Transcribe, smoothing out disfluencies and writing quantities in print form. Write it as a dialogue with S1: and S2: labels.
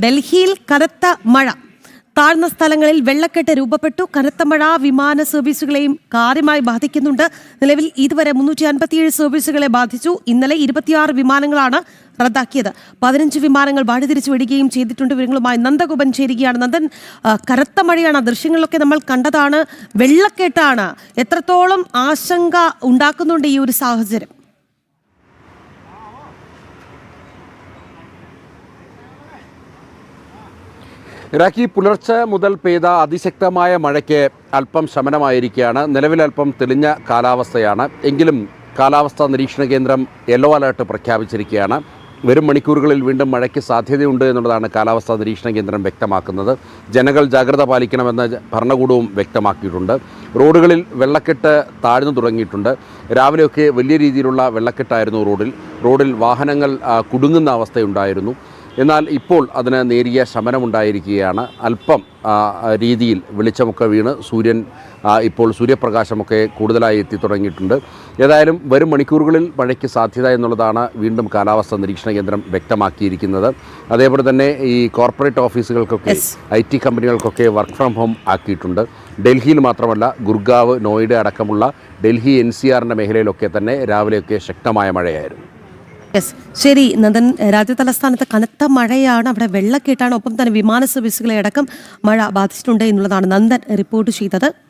S1: ഡൽഹിയിൽ കനത്ത മഴ. താഴ്ന്ന സ്ഥലങ്ങളിൽ വെള്ളക്കെട്ട് രൂപപ്പെട്ടു. കനത്ത മഴ വിമാന സർവീസുകളെയും കാര്യമായി ബാധിക്കുന്നുണ്ട്. നിലവിൽ ഇതുവരെ 357 സർവീസുകളെ ബാധിച്ചു. ഇന്നലെ 26 വിമാനങ്ങളാണ് റദ്ദാക്കിയത്. 15 വിമാനങ്ങൾ വഴിതിരിച്ചു വിടുകയും ചെയ്തിട്ടുണ്ട്. വിവരങ്ങളുമായി നന്ദഗോപൻ ചേരുകയാണ്. നന്ദൻ, കനത്ത മഴയാണ്, ദൃശ്യങ്ങളിലൊക്കെ നമ്മൾ കണ്ടതാണ്. വെള്ളക്കെട്ടാണ്. എത്രത്തോളം ആശങ്ക ഉണ്ടാക്കുന്നുണ്ട് ഈ ഒരു സാഹചര്യം?
S2: ഇറാഖി പുലർച്ചെ മുതൽ പെയ്ത അതിശക്തമായ മഴയ്ക്ക് അല്പം ശമനമായിരിക്കുകയാണ്. നിലവിലൽപ്പം തെളിഞ്ഞ കാലാവസ്ഥയാണ്. എങ്കിലും കാലാവസ്ഥാ നിരീക്ഷണ കേന്ദ്രം യെല്ലോ അലേർട്ട് പ്രഖ്യാപിച്ചിരിക്കുകയാണ്. വരും മണിക്കൂറുകളിൽ വീണ്ടും മഴയ്ക്ക് സാധ്യതയുണ്ട് എന്നുള്ളതാണ് കാലാവസ്ഥാ നിരീക്ഷണ കേന്ദ്രം വ്യക്തമാക്കുന്നത്. ജനങ്ങൾ ജാഗ്രത പാലിക്കണമെന്ന് ഭരണകൂടവും വ്യക്തമാക്കിയിട്ടുണ്ട്. റോഡുകളിൽ വെള്ളക്കെട്ട് താഴ്ന്നു തുടങ്ങിയിട്ടുണ്ട്. രാവിലെയൊക്കെ വലിയ രീതിയിലുള്ള വെള്ളക്കെട്ടായിരുന്നു റോഡിൽ വാഹനങ്ങൾ കുടുങ്ങുന്ന അവസ്ഥയുണ്ടായിരുന്നു. എന്നാൽ ഇപ്പോൾ അതിന് നേരിയ ശമനമുണ്ടായിരിക്കുകയാണ്. അല്പം രീതിയിൽ വെളിച്ചമൊക്കെ വീണ് ഇപ്പോൾ സൂര്യപ്രകാശമൊക്കെ കൂടുതലായി എത്തി തുടങ്ങിയിട്ടുണ്ട്. ഏതായാലും വരും മണിക്കൂറുകളിൽ മഴയ്ക്ക് സാധ്യത എന്നുള്ളതാണ് വീണ്ടും കാലാവസ്ഥാ നിരീക്ഷണ കേന്ദ്രം വ്യക്തമാക്കിയിരിക്കുന്നത്. അതേപോലെ തന്നെ ഈ കോർപ്പറേറ്റ് ഓഫീസുകൾക്കൊക്കെ IT കമ്പനികൾക്കൊക്കെ വർക്ക് ഫ്രം ഹോം ആക്കിയിട്ടുണ്ട്. ഡൽഹിയിൽ മാത്രമല്ല, ഗുർഗാവ്, നോയിഡ അടക്കമുള്ള ഡൽഹി NCRന്റെ മേഖലയിലൊക്കെ തന്നെ രാവിലെയൊക്കെ ശക്തമായ മഴയായിരുന്നു.
S1: ശരി നന്ദൻ, രാജ്യതലസ്ഥാനത്ത് കനത്ത മഴയാണ്, അവിടെ വെള്ളക്കെട്ടാണ്, ഒപ്പം തന്നെ വിമാന സർവീസുകളെ അടക്കം മഴ ബാധിച്ചിട്ടുണ്ട് എന്നുള്ളതാണ് നന്ദൻ റിപ്പോർട്ട് ചെയ്തത്.